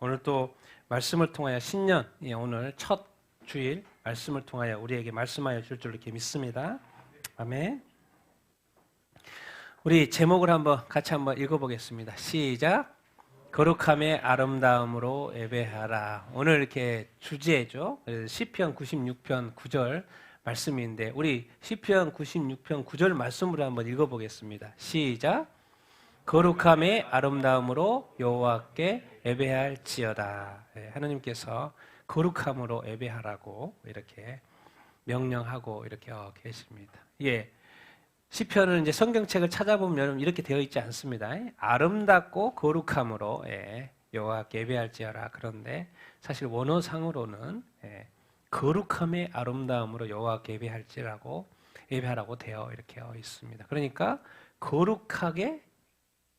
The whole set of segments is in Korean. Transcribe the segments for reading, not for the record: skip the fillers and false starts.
오늘 또 말씀을 통하여 신년, 오늘 첫 주일 말씀을 통하여 우리에게 말씀하여 줄 줄 이렇게 믿습니다. 아멘. 우리 제목을 같이 한번 읽어보겠습니다. 시작. 거룩함의 아름다움으로 예배하라. 오늘 이렇게 주제죠. 시편 96편 9절 말씀인데 우리 시편 96편 9절 말씀으로 한번 읽어보겠습니다. 시작. 거룩함의 아름다움으로 여호와께 예배할지어다. 하나님께서 거룩함으로 예배하라고 이렇게 명령하고 이렇게 계십니다. 시편은 이제 성경책을 찾아보면 이렇게 되어 있지 않습니다. 아름답고 거룩함으로 여호와께 예배할지어라. 그런데 사실 원어상으로는 거룩함의 아름다움으로 여호와께 예배하라고 되어 이렇게 있습니다. 그러니까 거룩하게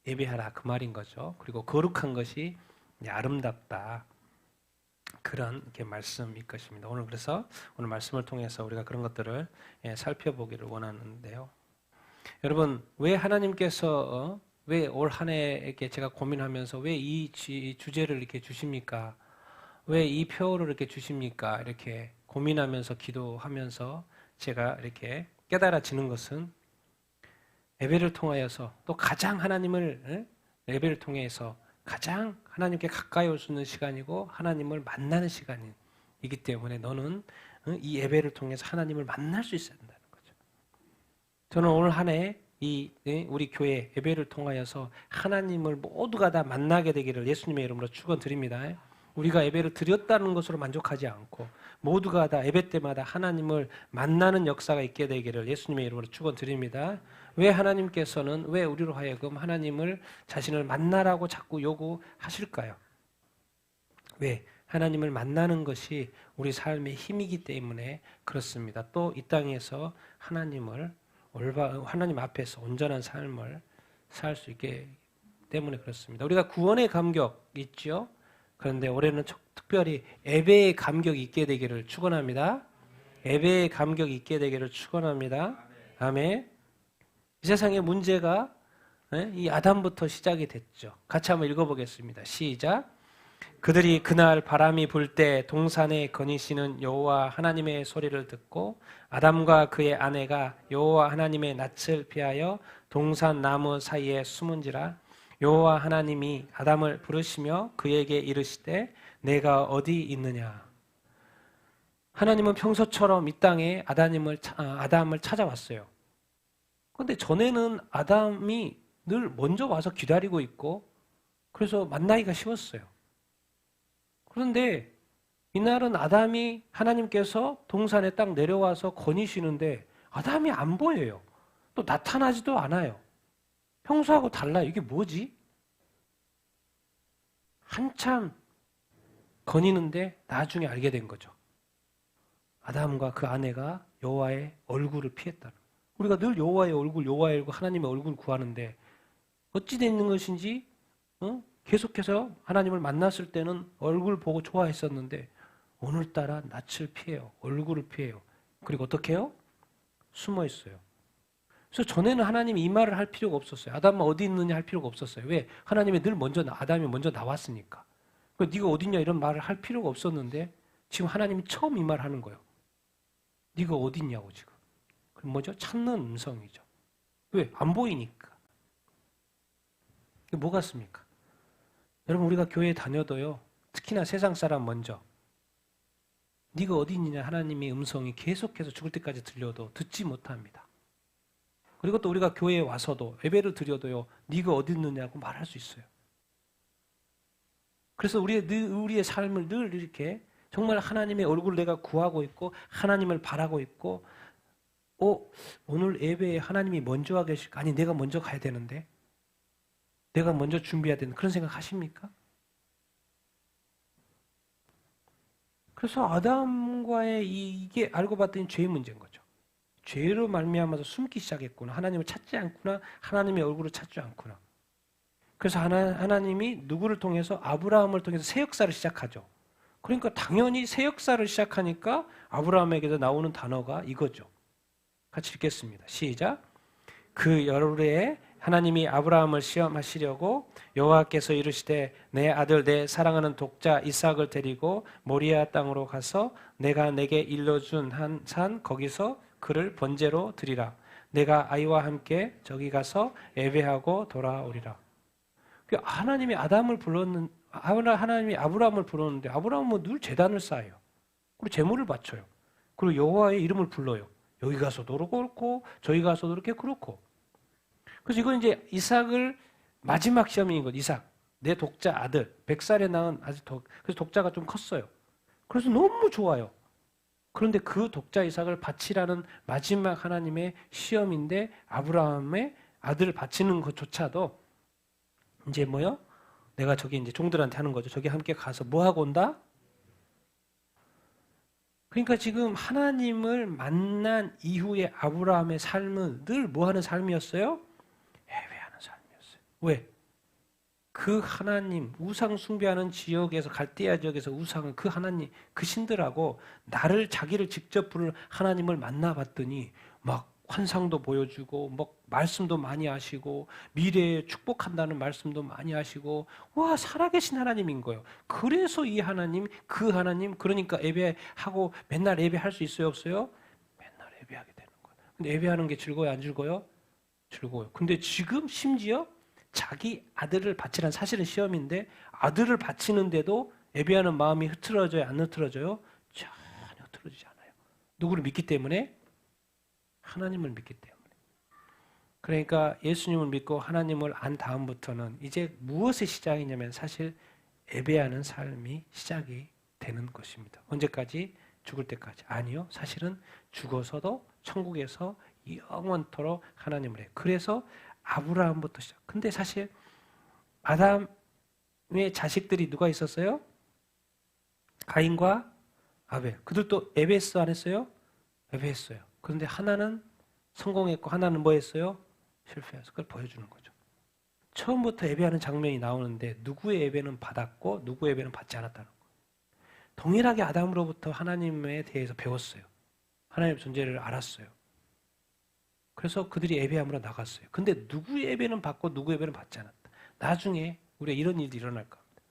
예배하라 그 말인 거죠. 그리고 거룩한 것이 아름답다. 그런 말씀일 것입니다. 그래서 오늘 말씀을 통해서 우리가 그런 것들을 살펴보기를 원하는데요. 여러분, 왜 하나님께서 왜 올 한 해에게 제가 고민하면서 왜 이 주제를 이렇게 주십니까? 왜 이 표를 이렇게 주십니까? 이렇게 고민하면서 기도하면서 제가 이렇게 깨달아지는 것은 예배를 통하여서 또 가장 예배를 통해서 가장 하나님께 가까이 올 수 있는 시간이고 하나님을 만나는 시간이기 때문에 너는 이 예배를 통해서 하나님을 만날 수 있어야 된다는 거죠. 저는 오늘 한 해 우리 교회 예배를 통하여서 하나님을 모두가 다 만나게 되기를 예수님의 이름으로 축원드립니다. 우리가 예배를 드렸다는 것으로 만족하지 않고 모두가 다 예배 때마다 하나님을 만나는 역사가 있게 되기를 예수님의 이름으로 축원드립니다. 왜 하나님께서는 왜 우리로 하여금 하나님을 자신을 만나라고 자꾸 요구하실까요? 왜? 하나님을 만나는 것이 우리 삶의 힘이기 때문에 그렇습니다. 또 이 땅에서 하나님 앞에서 온전한 삶을 살 수 있게 때문에 그렇습니다. 우리가 구원의 감격 있죠? 그런데 올해는 특별히 예배의 감격이 있게 되기를 축원합니다. 예배의 감격이 있게 되기를 축원합니다. 아멘. 이 세상의 문제가 이 아담부터 시작이 됐죠. 같이 한번 읽어보겠습니다. 시작. 그들이 그날 바람이 불 때 동산에 거니시는 여호와 하나님의 소리를 듣고 아담과 그의 아내가 여호와 하나님의 낯을 피하여 동산 나무 사이에 숨은지라. 여호와 하나님이 아담을 부르시며 그에게 이르시되 내가 어디 있느냐. 하나님은 평소처럼 이 땅에 아담을 찾아왔어요. 그런데 전에는 아담이 늘 먼저 와서 기다리고 있고 그래서 만나기가 쉬웠어요. 그런데 이날은 하나님께서 동산에 딱 내려와서 거니시는데 아담이 안 보여요. 또 나타나지도 않아요. 평소하고 달라요. 이게 뭐지? 한참 거니는데 나중에 알게 된 거죠. 아담과 그 아내가 여호와의 얼굴을 피했다는. 우리가 늘 여호와의 얼굴 하나님의 얼굴 구하는데 어찌 되는 것인지 계속해서 하나님을 만났을 때는 얼굴 보고 좋아했었는데 오늘따라 낯을 피해요. 얼굴을 피해요. 그리고 어떻게 해요? 숨어 있어요. 그래서 전에는 하나님이 이 말을 할 필요가 없었어요. 아담아 어디 있느냐 할 필요가 없었어요. 왜? 하나님이 아담이 먼저 나왔으니까. 네가 어디냐 이런 말을 할 필요가 없었는데 지금 하나님이 처음 이 말을 하는 거예요. 네가 어디 있냐고 지금. 그럼 뭐죠? 찾는 음성이죠. 왜? 안 보이니까. 이게 뭐 같습니까? 여러분 우리가 교회에 다녀도요. 특히나 세상 사람 먼저 네가 어디 있느냐 하나님의 음성이 계속해서 죽을 때까지 들려도 듣지 못합니다. 그리고 또 우리가 교회에 와서도 예배를 드려도요. 네가 어디 있느냐고 말할 수 있어요. 그래서 우리의 삶을 늘 이렇게 정말 하나님의 얼굴을 내가 구하고 있고 하나님을 바라고 있고 오늘 예배에 하나님이 먼저 와 계실까? 아니 내가 먼저 가야 되는데 내가 먼저 준비해야 되는 그런 생각 하십니까? 그래서 아담과의 이게 알고 봤더니 죄의 문제인 거죠. 죄로 말미암아서 숨기 시작했구나. 하나님을 찾지 않구나. 하나님의 얼굴을 찾지 않구나. 그래서 하나님이 누구를 통해서 아브라함을 통해서 새 역사를 시작하죠. 그러니까 당연히 새 역사를 시작하니까 아브라함에게서 나오는 단어가 이거죠. 같이 읽겠습니다. 시작. 그 열흘에 하나님이 아브라함을 시험하시려고 여호와께서 이르시되 내 아들 내 사랑하는 독자 이삭을 데리고 모리아 땅으로 가서 내가 내게 일러준 한 산 거기서 그를 번제로 드리라. 내가 아이와 함께 저기 가서 예배하고 돌아오리라. 하나님이 하나님이 아브라함을 불렀는데 아브라함은 늘 제단을 쌓아요. 그리고 제물을 바쳐요. 그리고 여호와의 이름을 불러요. 여기 가서도 그렇고 저기 가서도 그렇게 그렇고. 그래서 이건 이제 이삭을 마지막 시험인 것. 이삭 내 독자 아들 100살에 낳은 아주 그래서 독자가 좀 컸어요. 그래서 너무 좋아요. 그런데 그 독자 이삭을 바치라는 마지막 하나님의 시험인데 아브라함의 아들을 바치는 것조차도 이제 뭐요? 내가 저기 이제 종들한테 하는 거죠. 저기 함께 가서 뭐 하고 온다? 그러니까 지금 하나님을 만난 이후에 아브라함의 삶은 늘 뭐 하는 삶이었어요? 예배하는 삶이었어요. 왜? 그 하나님, 우상 숭배하는 지역에서 갈대아 지역에서 우상은 그 하나님, 그 신들하고 자기를 직접 부를 하나님을 만나봤더니 막 환상도 보여주고 막 말씀도 많이 하시고 미래에 축복한다는 말씀도 많이 하시고 와 살아계신 하나님인 거예요. 그래서 이 하나님, 그 하나님 그러니까 예배하고 맨날 예배할 수 있어요 없어요? 맨날 예배하게 되는 거예요. 근데 예배하는 게 즐거워요 안 즐거워요? 즐거워요. 근데 지금 심지어 자기 아들을 바치란 사실은 시험인데 아들을 바치는데도 예배하는 마음이 흐트러져요 안 흐트러져요? 전혀 흐트러지지 않아요. 누구를 믿기 때문에? 하나님을 믿기 때문에. 그러니까 예수님을 믿고 하나님을 안 다음부터는 이제 무엇의 시작이냐면 사실 예배하는 삶이 시작이 되는 것입니다. 언제까지? 죽을 때까지. 아니요. 사실은 죽어서도 천국에서 영원토록 하나님을 해요. 그래서 아브라함부터 시작. 근데 사실 아담의 자식들이 누가 있었어요? 가인과 아벨. 그들도 예배했어 안 했어요? 예배했어요. 그런데 하나는 성공했고 하나는 뭐 했어요? 실패해서 그걸 보여주는 거죠. 처음부터 예배하는 장면이 나오는데 누구의 예배는 받았고 누구의 예배는 받지 않았다는 거예요. 동일하게 아담으로부터 하나님에 대해서 배웠어요. 하나님의 존재를 알았어요. 그래서 그들이 예배함으로 나갔어요. 근데 누구의 예배는 받고 누구의 예배는 받지 않았다. 나중에 우리가 이런 일도 일어날 겁니다.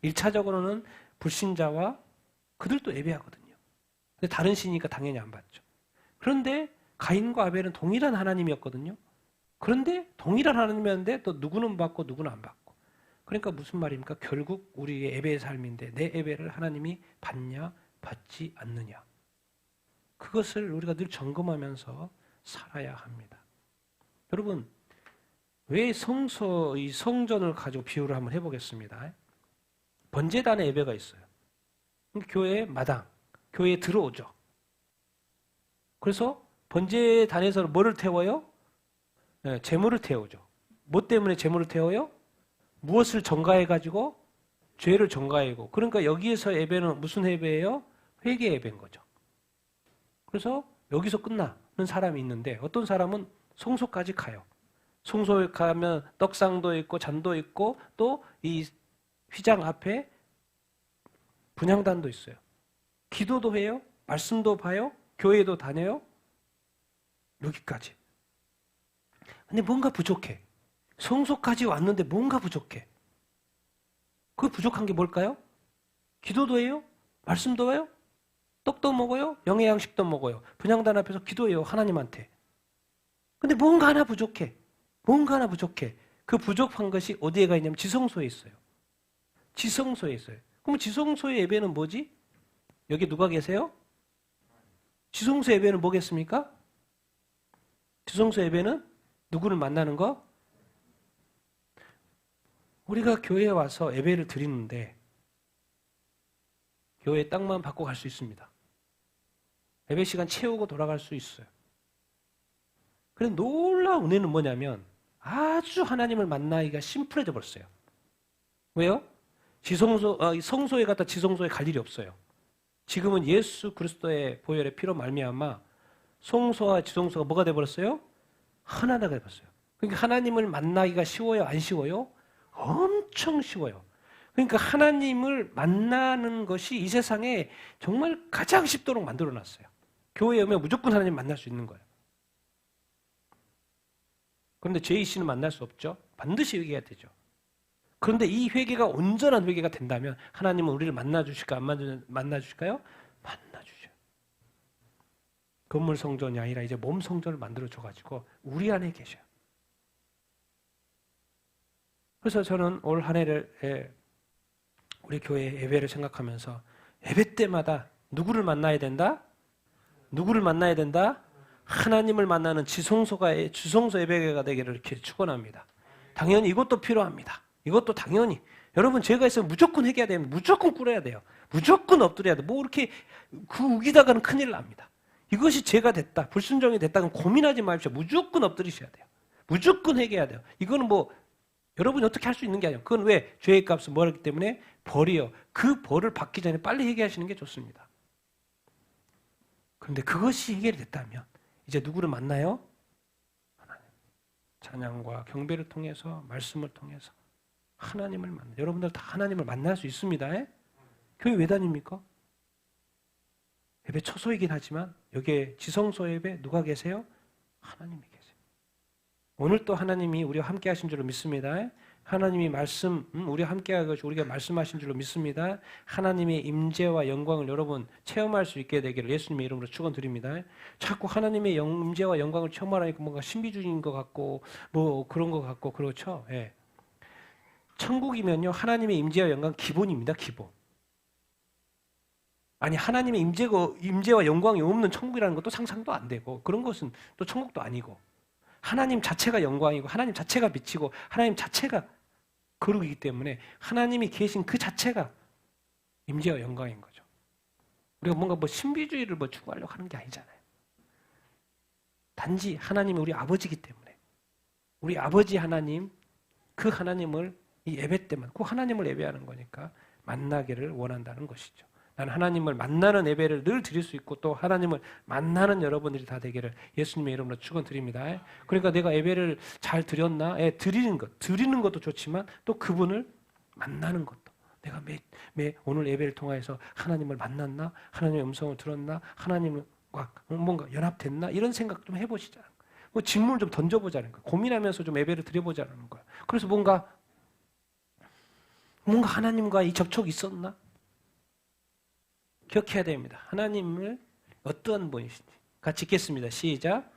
1차적으로는 불신자와 그들도 예배하거든요. 근데 다른 신이니까 당연히 안 받죠. 그런데 가인과 아벨은 동일한 하나님이었거든요. 그런데 동일한 하나님이었는데 또 누구는 받고 누구는 안 받고. 그러니까 무슨 말입니까? 결국 우리의 예배의 삶인데 내 예배를 하나님이 받냐 받지 않느냐. 그것을 우리가 늘 점검하면서 살아야 합니다. 여러분 왜 이 성전을 가지고 비유를 한번 해보겠습니다. 번제단의 예배가 있어요. 교회 마당, 교회에 들어오죠. 그래서 번제단에서 뭐를 태워요? 네, 재물을 태우죠. 뭐 때문에 재물을 태워요? 무엇을 전가해가지고? 죄를 전가해고. 그러니까 여기에서 예배는 무슨 예배예요? 회개 예배인 거죠. 그래서 여기서 끝나는 사람이 있는데 어떤 사람은 성소까지 가요. 성소에 가면 떡상도 있고 잔도 있고 또 이 휘장 앞에 분향단도 있어요. 기도도 해요. 말씀도 봐요. 교회도 다녀요. 여기까지. 근데 뭔가 부족해. 성소까지 왔는데 뭔가 부족해. 그 부족한 게 뭘까요? 기도도 해요. 말씀도 해요. 떡도 먹어요. 영의 양식도 먹어요. 분향단 앞에서 기도해요. 하나님한테. 근데 뭔가 하나 부족해. 뭔가 하나 부족해. 그 부족한 것이 어디에 가 있냐면 지성소에 있어요. 지성소에 있어요. 그럼 지성소의 예배는 뭐지? 여기 누가 계세요? 지성소 예배는 뭐겠습니까? 지성소 예배는 누구를 만나는 거? 우리가 교회에 와서 예배를 드리는데 교회 땅만 받고 갈 수 있습니다. 예배 시간 채우고 돌아갈 수 있어요. 그런데 놀라운 은혜는 뭐냐면 아주 하나님을 만나기가 심플해져 버렸어요. 왜요? 성소에 갔다 지성소에 갈 일이 없어요. 지금은 예수 그리스도의 보혈의 피로 말미암아 성소와 지성소가 뭐가 돼버렸어요? 하나가 돼버렸어요. 그러니까 하나님을 만나기가 쉬워요? 안 쉬워요? 엄청 쉬워요. 그러니까 하나님을 만나는 것이 이 세상에 정말 가장 쉽도록 만들어놨어요. 교회에 오면 무조건 하나님 만날 수 있는 거예요. 그런데 죄의 씨는 만날 수 없죠. 반드시 회개가 되죠. 그런데 이 회개가 온전한 회개가 된다면 하나님은 우리를 만나주실까 안 만나주실까요? 만나주셔요. 건물 성전이 아니라 이제 몸 성전을 만들어줘가지고 우리 안에 계셔요. 그래서 저는 올 한 해를 우리 교회 예배를 생각하면서 예배 때마다 누구를 만나야 된다? 누구를 만나야 된다? 하나님을 만나는 지성소 예배가 되기를 이렇게 축원합니다. 당연히 이것도 필요합니다. 이것도 당연히 여러분 죄가 있으면 무조건 회개해야 됩니다. 무조건 꿇어야 돼요. 무조건 엎드려야 돼요. 뭐 이렇게 그 우기다가는 큰일 납니다. 이것이 죄가 됐다, 불순종이 됐다 그럼 고민하지 마십시오. 무조건 엎드리셔야 돼요. 무조건 회개해야 돼요. 이거는 뭐 여러분이 어떻게 할 수 있는 게 아니에요. 그건 왜? 죄의 값은 뭐였기 때문에 벌이요. 그 벌을 받기 전에 빨리 회개하시는 게 좋습니다. 그런데 그것이 해결이 됐다면 이제 누구를 만나요? 하나님. 찬양과 경배를 통해서 말씀을 통해서 하나님을 만나. 여러분들 다 하나님을 만날 수 있습니다. 교회 왜 다닙니까? 예배 처소이긴 하지만 여기에 지성소 예배 누가 계세요? 하나님이 계세요. 오늘 또 하나님이 우리와 함께 하신 줄로 믿습니다. 하나님이 말씀 우리와 함께 하시고 우리가 말씀하신 줄로 믿습니다. 하나님의 임재와 영광을 여러분 체험할 수 있게 되기를 예수님의 이름으로 축원드립니다. 자꾸 하나님의 임재와 영광을 체험하라니까 뭔가 신비주의인 것 같고 뭐 그런 것 같고 그렇죠. 예. 천국이면요 하나님의 임재와 영광 기본입니다. 기본. 아니 하나님의 임재와 영광이 없는 천국이라는 것도 상상도 안 되고 그런 것은 또 천국도 아니고 하나님 자체가 영광이고 하나님 자체가 빛이고 하나님 자체가 거룩이기 때문에 하나님이 계신 그 자체가 임재와 영광인 거죠. 우리가 뭔가 뭐 신비주의를 뭐 추구하려고 하는 게 아니잖아요. 단지 하나님이 우리 아버지이기 때문에 우리 아버지 하나님 그 하나님을 이 예배 때만 그 하나님을 예배하는 거니까 만나기를 원한다는 것이죠. 나는 하나님을 만나는 예배를 늘 드릴 수 있고 또 하나님을 만나는 여러분들이 다 되기를 예수님의 이름으로 축원드립니다. 그러니까 내가 예배를 잘 드렸나? 드리는 것도 좋지만 또 그분을 만나는 것도 내가 매 오늘 예배를 통해서 하나님을 만났나? 하나님의 음성을 들었나? 하나님과 뭔가 연합됐나? 이런 생각 좀 해보시자는 거예요. 뭐 질문을 좀 던져보자는 거예요. 고민하면서 좀 예배를 드려보자는 거예요. 그래서 뭔가 하나님과 이 접촉이 있었나? 기억해야 됩니다. 하나님을 어떠한 분이신지. 같이 읽겠습니다. 시작.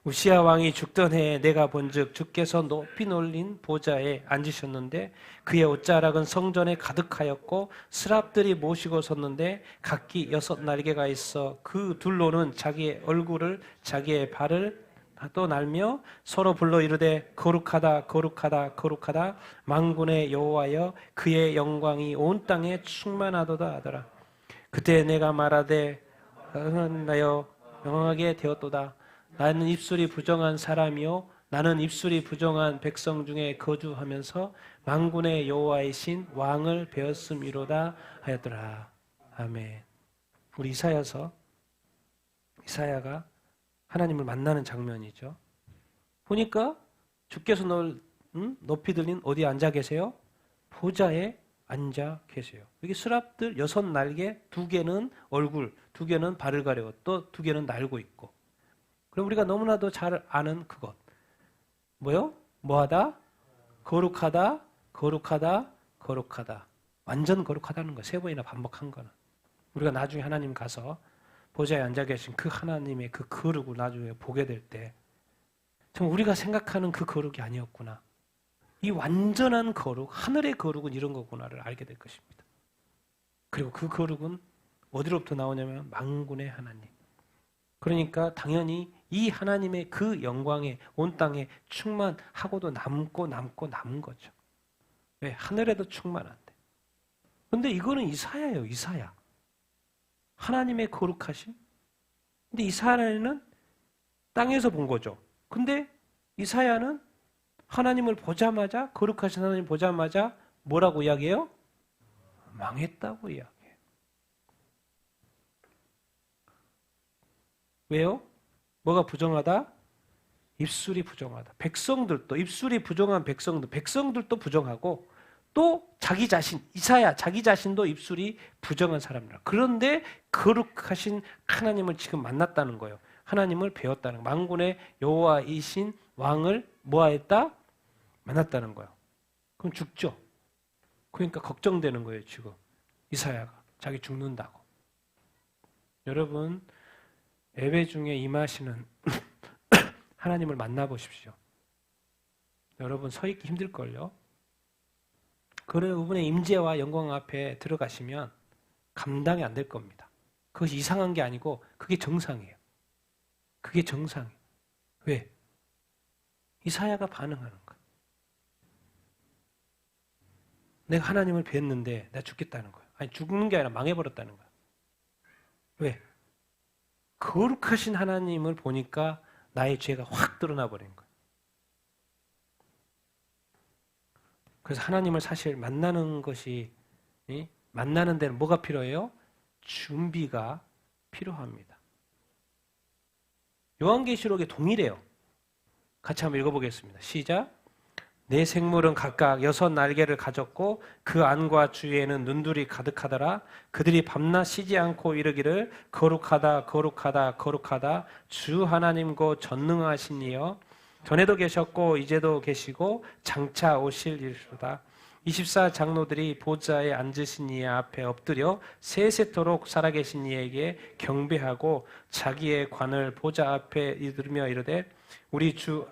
우시야 왕이 죽던 해에 내가 본즉 주께서 높이 놀린 보좌에 앉으셨는데 그의 옷자락은 성전에 가득하였고 스랍들이 모시고 섰는데 각기 6 날개가 있어 그 둘로는 자기의 얼굴을 자기의 발을 또 날며 서로 불러 이르되 거룩하다 거룩하다 거룩하다 만군의 여호와여 그의 영광이 온 땅에 충만하도다 하더라. 그때 내가 말하되 나여 명하게 되었도다. 나는 입술이 부정한 사람이요 나는 입술이 부정한 백성 중에 거주하면서 만군의 여호와이신 왕을 배웠음이로다 하였더라. 아멘. 우리 이사야가 하나님을 만나는 장면이죠. 보니까 주께서 높이 들린 어디에 앉아 계세요? 보좌에 앉아 계세요. 여기 스랍들 6 날개, 2개는 얼굴, 2개는 발을 가리고 또 2개는 날고 있고. 그럼 우리가 너무나도 잘 아는 그것. 뭐요? 뭐하다? 거룩하다, 거룩하다, 거룩하다. 완전 거룩하다는 거 3번이나 반복한 거는. 우리가 나중에 하나님 가서 보좌에 앉아 계신 그 하나님의 그 거룩을 나중에 보게 될 때 참 우리가 생각하는 그 거룩이 아니었구나. 이 완전한 거룩, 하늘의 거룩은 이런 거구나를 알게 될 것입니다. 그리고 그 거룩은 어디로부터 나오냐면 만군의 하나님. 그러니까 당연히 이 하나님의 그 영광에 온 땅에 충만하고도 남은 거죠. 왜? 하늘에도 충만한데. 근데 이거는 이사야예요, 이사야. 하나님의 거룩하심. 근데 이사야는 땅에서 본 거죠. 근데 이사야는 하나님을 보자마자 거룩하신 하나님 보자마자 뭐라고 이야기해요? 망했다고 이야기해요. 왜요? 뭐가 부정하다? 입술이 부정하다. 백성들도 입술이 부정한 백성들도 부정하고 또 자기 자신 이사야 자기 자신도 입술이 부정한 사람이라. 그런데 거룩하신 하나님을 지금 만났다는 거예요. 하나님을 배웠다는 거예요. 만군의 여호와이신 왕을 뭐하였다? 만났다는 거예요. 그럼 죽죠. 그러니까 걱정되는 거예요, 지금. 이사야가. 자기 죽는다고. 여러분, 예배 중에 임하시는 하나님을 만나보십시오. 여러분, 서 있기 힘들걸요? 그분의 임재와 영광 앞에 들어가시면 감당이 안 될 겁니다. 그것이 이상한 게 아니고 그게 정상이에요. 그게 정상이에요. 왜? 이사야가 반응하는 거야. 내가 하나님을 뵀는데 내가 죽겠다는 거야. 아니 죽는 게 아니라 망해버렸다는 거야. 왜? 거룩하신 하나님을 보니까 나의 죄가 확 드러나 버린 거야. 그래서 하나님을 사실 만나는 것이 만나는 데는 뭐가 필요해요? 준비가 필요합니다. 요한계시록에 동일해요. 같이 한번 읽어보겠습니다. 시작. 네 생물은 각각 6 날개를 가졌고 그 안과 주위에는 눈들이 가득하더라. 그들이 밤낮 쉬지 않고 이르기를 거룩하다 거룩하다 거룩하다 주 하나님 곧 전능하신 이여 전에도 계셨고 이제도 계시고 장차 오실 이로다. 24 장로들이 보좌에 앉으신 이의 앞에 엎드려 세세토록 살아계신 이에게 경배하고 자기의 관을 보좌 앞에 이르며 이르되 우리 주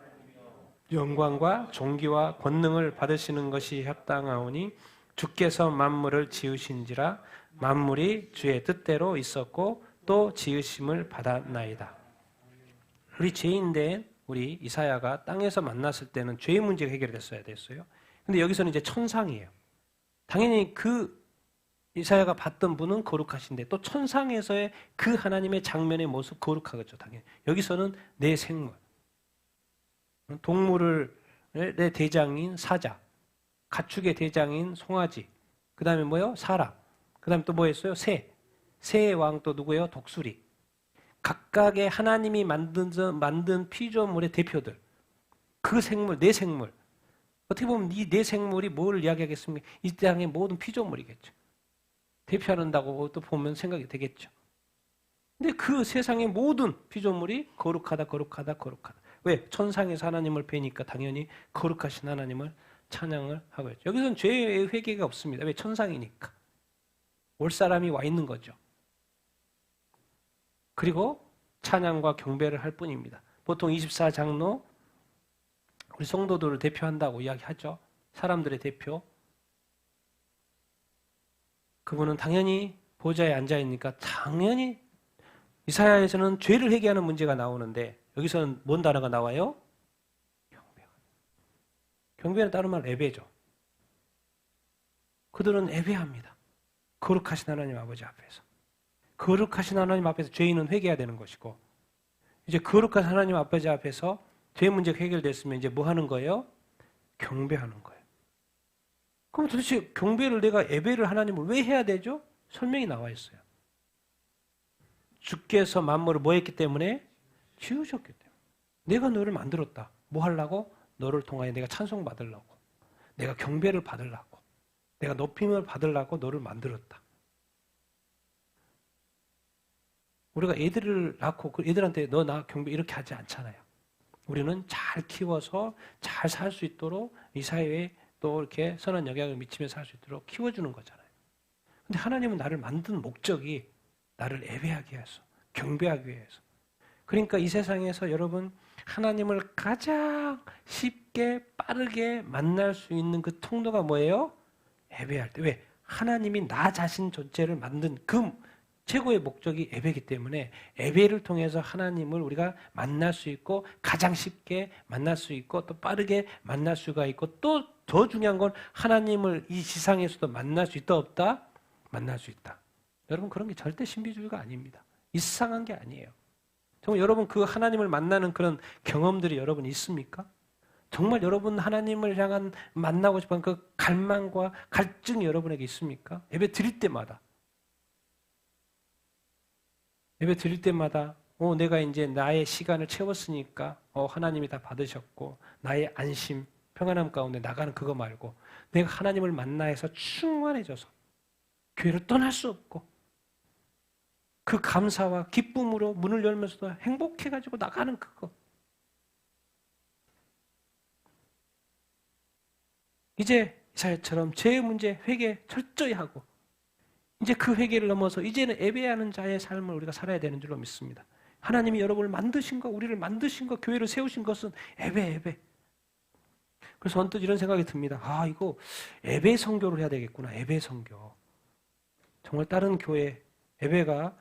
영광과 존귀와 권능을 받으시는 것이 합당하오니 주께서 만물을 지으신지라 만물이 주의 뜻대로 있었고 또 지으심을 받았나이다. 우리 죄인된 우리 이사야가 땅에서 만났을 때는 죄의 문제가 해결됐어야 됐어요. 근데 여기서는 이제 천상이에요. 당연히 그 이사야가 봤던 분은 거룩하신데 또 천상에서의 그 하나님의 장면의 모습 거룩하겠죠. 당연히. 여기서는 내 생물. 동물의 대장인 사자, 가축의 대장인 송아지, 그 다음에 뭐요? 사람, 그 다음에 또 뭐 했어요? 새, 새의 왕 또 누구예요? 독수리. 각각의 하나님이 만든 피조물의 대표들, 그 생물, 내 생물. 어떻게 보면 이 내 생물이 뭘 이야기하겠습니까? 이 땅의 모든 피조물이겠죠. 대표한다고 또 보면 생각이 되겠죠. 근데 그 세상의 모든 피조물이 거룩하다, 거룩하다, 거룩하다. 왜? 천상에서 하나님을 뵈니까 당연히 거룩하신 하나님을 찬양을 하고 있죠. 여기서는 죄의 회개가 없습니다. 왜? 천상이니까. 올 사람이 와 있는 거죠. 그리고 찬양과 경배를 할 뿐입니다. 보통 24 장로, 우리 성도들을 대표한다고 이야기하죠. 사람들의 대표. 그분은 당연히 보좌에 앉아있으니까 당연히 이사야에서는 죄를 회개하는 문제가 나오는데 여기서는 뭔 단어가 나와요? 경배가. 경배는 다른 말 예배죠. 그들은 예배합니다. 거룩하신 하나님 아버지 앞에서. 거룩하신 하나님 앞에서 죄인은 회개해야 되는 것이고 이제 거룩한 하나님 아버지 앞에서 죄 문제가 해결됐으면 이제 뭐 하는 거예요? 경배하는 거예요. 그럼 도대체 경배를 내가 예배를 하나님을 왜 해야 되죠? 설명이 나와 있어요. 주께서 만물을 뭐 했기 때문에? 지으셨기 때문에. 내가 너를 만들었다. 뭐 하려고? 너를 통하여 내가 찬송 받으려고. 내가 경배를 받으려고. 내가 높임을 받으려고 너를 만들었다. 우리가 애들을 낳고 그 애들한테 너 나 경배 이렇게 하지 않잖아요. 우리는 잘 키워서 잘 살 수 있도록 이 사회에 또 이렇게 선한 영향을 미치면서 살 수 있도록 키워주는 거잖아요. 근데 하나님은 나를 만든 목적이 나를 예배하게 해서 경배하기 위해서. 그러니까 이 세상에서 여러분 하나님을 가장 쉽게 빠르게 만날 수 있는 그 통로가 뭐예요? 예배할 때. 왜? 하나님이 나 자신 전체를 만든 그 최고의 목적이 예배이기 때문에 예배를 통해서 하나님을 우리가 만날 수 있고 가장 쉽게 만날 수 있고 또 빠르게 만날 수가 있고 또 더 중요한 건 하나님을 이 지상에서도 만날 수 있다 없다? 만날 수 있다. 여러분 그런 게 절대 신비주의가 아닙니다. 이상한 게 아니에요. 정말 여러분 그 하나님을 만나는 그런 경험들이 여러분 있습니까? 정말 여러분 하나님을 향한 만나고 싶은 그 갈망과 갈증이 여러분에게 있습니까? 예배 드릴 때마다. 예배 드릴 때마다 내가 이제 나의 시간을 채웠으니까 하나님이 다 받으셨고 나의 안심, 평안함 가운데 나가는 그거 말고 내가 하나님을 만나서 충만해져서 교회를 떠날 수 없고 그 감사와 기쁨으로 문을 열면서도 행복해가지고 나가는 그거. 이제 이사야처럼 제 문제 회개 철저히 하고 이제 그 회개를 넘어서 이제는 예배하는 자의 삶을 우리가 살아야 되는 줄로 믿습니다. 하나님이 여러분을 만드신 거, 우리를 만드신 거, 교회를 세우신 것은 예배. 그래서 언뜻 이런 생각이 듭니다. 이거 예배 선교를 해야 되겠구나. 예배 선교. 정말 다른 교회 예배가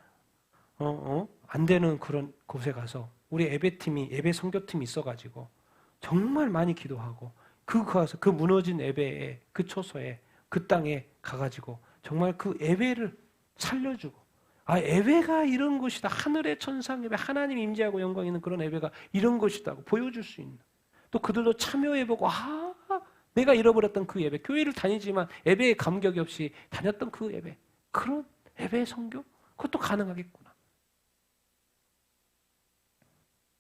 안 되는 그런 곳에 가서 우리 예배 선교팀이 있어가지고 정말 많이 기도하고 그 무너진 예배에 그 초소에 그 땅에 가가지고 정말 그 예배를 살려주고 예배가 이런 것이다. 하늘의 천상 예배, 하나님 임재하고 영광 있는 그런 예배가 이런 것이다고 보여줄 수 있는. 또 그들도 참여해보고 내가 잃어버렸던 그 예배, 교회를 다니지만 예배에 감격이 없이 다녔던 그 예배, 그런 예배 선교? 그것도 가능하겠구나.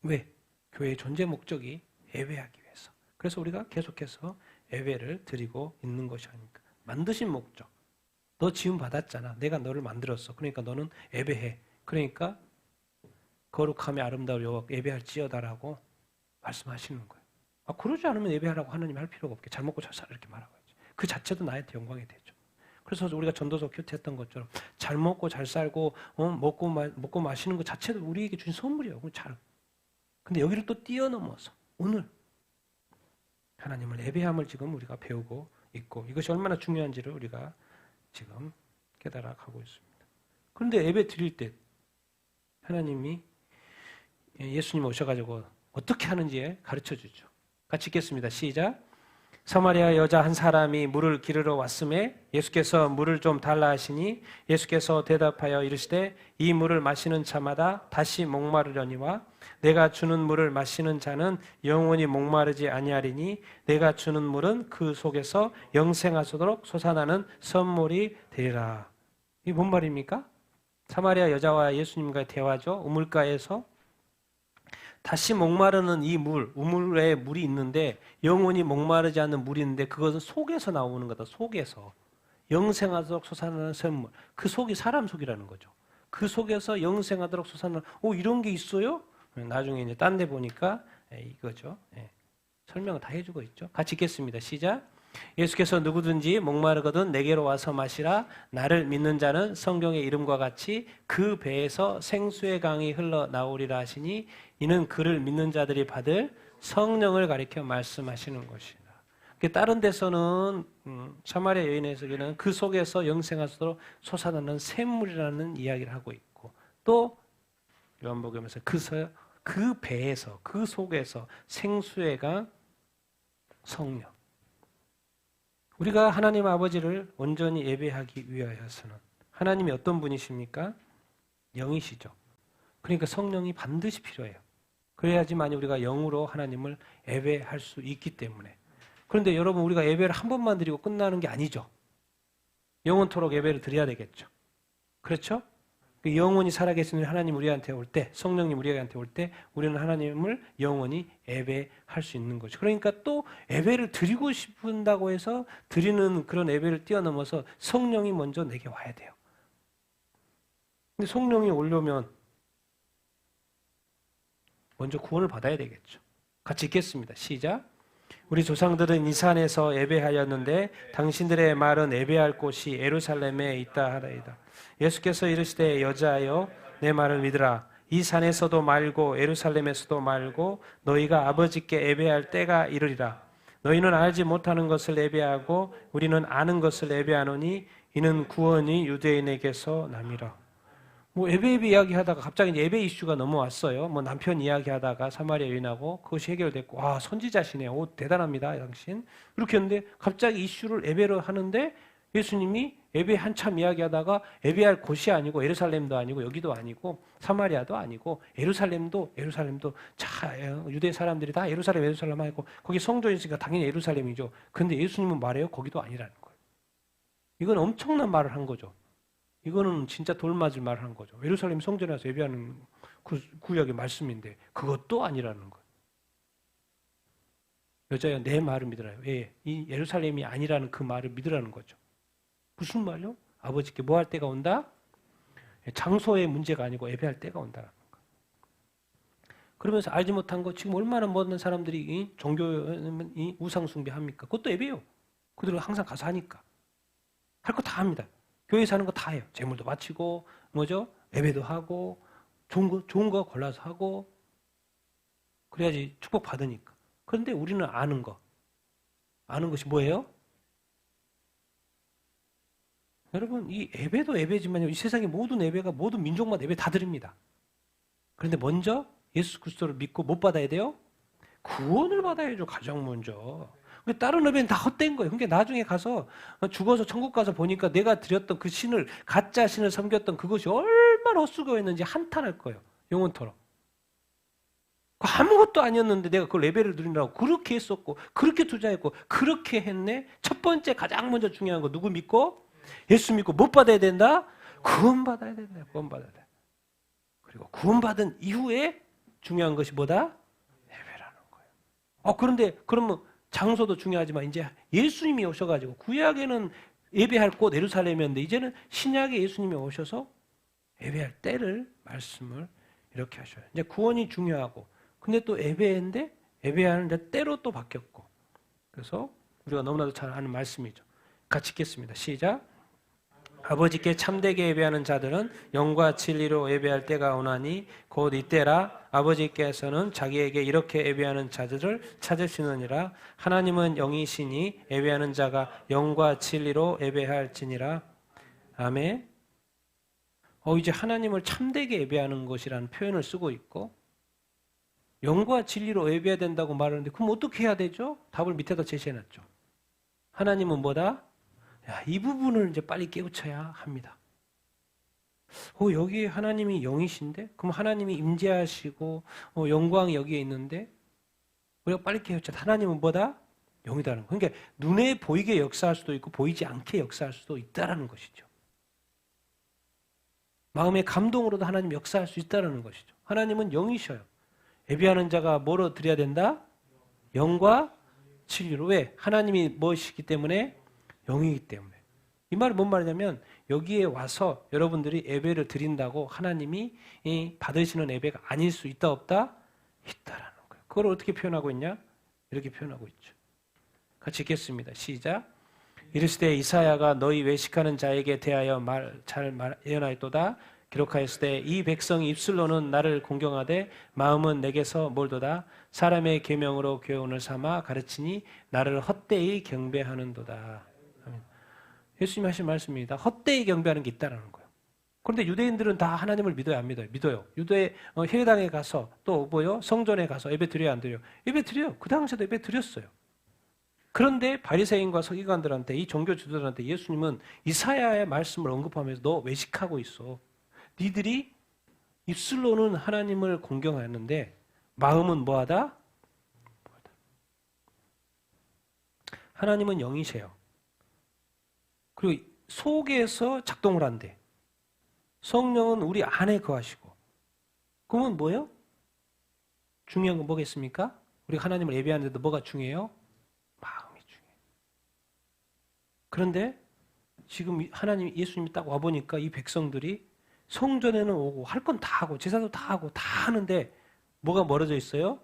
왜? 교회의 존재 목적이 예배하기 위해서. 그래서 우리가 계속해서 예배를 드리고 있는 것이 아닙니까? 만드신 목적. 너 지음 받았잖아. 내가 너를 만들었어. 그러니까 너는 예배해. 그러니까 거룩함에 아름다워 예배할지어다라고 말씀하시는 거예요. 그러지 않으면 예배하라고 하나님 할 필요가 없게 잘 먹고 잘 살아 이렇게 말하고 있지. 그 자체도 나한테 영광이 되죠. 그래서 우리가 전도서 큐티 했던 것처럼 잘 먹고 잘 살고 먹고 마시는 것 자체도 우리에게 주신 선물이에요. 근데 여기를 또 뛰어넘어서 오늘 하나님을 예배함을 지금 우리가 배우고 있고 이것이 얼마나 중요한지를 우리가 지금 깨달아 가고 있습니다. 그런데 예배 드릴 때 하나님이 예수님 오셔가지고 어떻게 하는지 가르쳐 주죠. 같이 읽겠습니다. 시작. 사마리아 여자 한 사람이 물을 기르러 왔음에 예수께서 물을 좀 달라 하시니 예수께서 대답하여 이르시되 이 물을 마시는 자마다 다시 목마르려니와 내가 주는 물을 마시는 자는 영원히 목마르지 아니하리니 내가 주는 물은 그 속에서 영생하도록 솟아나는 선물이 되리라. 이게 뭔 말입니까? 사마리아 여자와 예수님과의 대화죠. 우물가에서 다시 목마르는 이 물, 우물에 물이 있는데 영원히 목마르지 않는 물이 있는데 그것은 속에서 나오는 거다. 속에서. 영생하도록 솟아나는 샘물. 그 속이 사람 속이라는 거죠. 그 속에서 영생하도록 솟아나는 이런 게 있어요? 나중에 이제 딴 데 보니까 이거죠. 설명을 다 해주고 있죠. 같이 읽겠습니다. 시작. 예수께서 누구든지 목마르거든 내게로 와서 마시라. 나를 믿는 자는 성경의 이름과 같이 그 배에서 생수의 강이 흘러나오리라 하시니 이는 그를 믿는 자들이 받을 성령을 가리켜 말씀하시는 것이다. 다른 데서는 사마리아 여인에서는 그 속에서 영생하도록 솟아나는 샘물이라는 이야기를 하고 있고 또 요한복음에서 그 배에서 그 속에서 생수의 강 성령. 우리가 하나님 아버지를 온전히 예배하기 위하여서는 하나님이 어떤 분이십니까? 영이시죠. 그러니까 성령이 반드시 필요해요. 그래야지만 우리가 영으로 하나님을 예배할 수 있기 때문에. 그런데 여러분 우리가 예배를 한 번만 드리고 끝나는 게 아니죠. 영원토록 예배를 드려야 되겠죠. 그렇죠? 영원히 살아계신 하나님 우리한테 올 때, 성령님 우리한테 올 때 우리는 하나님을 영원히 예배할 수 있는 거죠. 그러니까 또 예배를 드리고 싶은다고 해서 드리는 그런 예배를 뛰어넘어서 성령이 먼저 내게 와야 돼요. 근데 성령이 오려면 먼저 구원을 받아야 되겠죠. 같이 읽겠습니다. 시작. 우리 조상들은 이 산에서 예배하였는데 당신들의 말은 예배할 곳이 예루살렘에 있다 하라이다. 예수께서 이르시되 여자여 내 말을 믿으라. 이 산에서도 말고 예루살렘에서도 말고 너희가 아버지께 예배할 때가 이르리라. 너희는 알지 못하는 것을 예배하고 우리는 아는 것을 예배하노니 이는 구원이 유대인에게서 남이라. 예배 이야기하다가 갑자기 예배 이슈가 넘어왔어요. 남편 이야기하다가 사마리아 여인하고 그것이 해결됐고 선지자시네요. 대단합니다 당신. 이렇게 했는데 갑자기 이슈를 예배로 하는데 예수님이 예배 한참 이야기하다가 예배할 곳이 아니고 예루살렘도 아니고 여기도 아니고 사마리아도 아니고 예루살렘도 유대 사람들이 다 예루살렘 하고 거기 성전이 있으니까 당연히 예루살렘이죠. 그런데 예수님은 말해요. 거기도 아니라는 거예요. 이건 엄청난 말을 한 거죠. 이거는 진짜 돌맞을 말을 한 거죠. 예루살렘 성전에 와서 예배하는 구약의 말씀인데 그것도 아니라는 거예요. 여자야 내 말을 믿으라. 이 예루살렘이 아니라는 그 말을 믿으라는 거죠. 무슨 말이요? 아버지께 뭐 할 때가 온다? 장소의 문제가 아니고 예배할 때가 온다라는 거예요. 그러면서 알지 못한 거 지금 얼마나 많은 사람들이 종교 우상 숭배합니까? 그것도 예배요. 그들은 항상 가서 하니까. 할 거 다 합니다. 교회에서 하는 거 다 해요. 재물도 바치고, 뭐죠? 예배도 하고, 좋은 거 골라서 하고, 그래야지 축복 받으니까. 그런데 우리는 아는 것이 뭐예요? 여러분, 이 예배도 예배지만요, 이 세상의 모든 예배가 모든 민족마다 예배 다 드립니다. 그런데 먼저 예수 그리스도를 믿고 못 받아야 돼요? 구원을 받아야죠, 가장 먼저. 근데 다른 예배는 다 헛된 거예요. 그러니까 나중에 가서 죽어서 천국 가서 보니까 내가 드렸던 그 신을, 가짜 신을 섬겼던 그것이 얼마나 헛수고였는지 한탄할 거예요. 영원토록. 아무것도 아니었는데 내가 그걸 예배를 드리느라고 그렇게 했었고, 그렇게 투자했고, 그렇게 했네? 첫 번째 가장 먼저 중요한 거 누구 믿고? 예수 믿고 못 받아야 된다? 구원받아야 된다. 구원받아야 돼. 그리고 구원받은 이후에 중요한 것이 뭐다? 예배라는 거예요. 그런데 그러면 장소도 중요하지만 이제 예수님이 오셔가지고 구약에는 예배할 곳 예루살렘이었는데 이제는 신약에 예수님이 오셔서 예배할 때를 말씀을 이렇게 하셔요. 이제 구원이 중요하고 근데 또 예배인데 예배하는 때로 또 바뀌었고 그래서 우리가 너무나도 잘 아는 말씀이죠. 같이 읽겠습니다. 시작. 아버지께 참되게 예배하는 자들은 영과 진리로 예배할 때가 오나니 곧 이때라. 아버지께서는 자기에게 이렇게 예배하는 자들을 찾으시느니라. 하나님은 영이시니 예배하는 자가 영과 진리로 예배할지니라. 아멘. 이제 하나님을 참되게 예배하는 것이라는 표현을 쓰고 있고 영과 진리로 예배해야 된다고 말하는데 그럼 어떻게 해야 되죠? 답을 밑에다 제시해놨죠. 하나님은 뭐다? 이 부분을 이제 빨리 깨우쳐야 합니다. 여기 하나님이 영이신데? 그럼 하나님이 임재하시고 영광이 여기에 있는데 우리가 빨리 깨우쳐. 하나님은 뭐다? 영이다는 거. 그러니까 눈에 보이게 역사할 수도 있고 보이지 않게 역사할 수도 있다라는 것이죠. 마음의 감동으로도 하나님 역사할 수 있다는 것이죠. 하나님은 영이셔요. 예배하는 자가 뭐로 드려야 된다? 영과 진리로. 왜? 하나님이 무엇이기 때문에? 영이기 때문에. 이 말은 뭔 말이냐면 여기에 와서 여러분들이 예배를 드린다고 하나님이 받으시는 예배가 아닐 수 있다 없다? 있다라는 거예요. 그걸 어떻게 표현하고 있냐? 이렇게 표현하고 있죠. 같이 읽겠습니다. 시작. 이르시되 이사야가 너희 외식하는 자에게 대하여 잘 예언하였도다. 기록하였을 때 이 백성이 입술로는 나를 공경하되 마음은 내게서 멀도다. 사람의 계명으로 교훈을 삼아 가르치니 나를 헛되이 경배하는도다. 예수님이 하신 말씀입니다. 헛되이 경배하는 게 있다는 거예요. 그런데 유대인들은 다 하나님을 믿어요, 안 믿어요? 믿어요. 유대 회당에 가서 또 뭐요? 성전에 가서 예배 드려요, 안 드려요? 예배 드려요. 그 당시에도 예배 드렸어요. 그런데 바리새인과 서기관들한테 이 종교 지도자들한테 예수님은 이사야의 말씀을 언급하면서 너 외식하고 있어. 니들이 입술로는 하나님을 공경하였는데 마음은 뭐하다? 하나님은 영이세요. 그리고 속에서 작동을 한대. 성령은 우리 안에 거하시고. 그러면 뭐예요? 중요한 건 뭐겠습니까? 우리가 하나님을 예배하는데도 뭐가 중요해요? 마음이 중요해요. 그런데 지금 하나님, 예수님이 딱 와보니까 이 백성들이 성전에는 오고 할 건 다 하고 제사도 다 하고 다 하는데 뭐가 멀어져 있어요?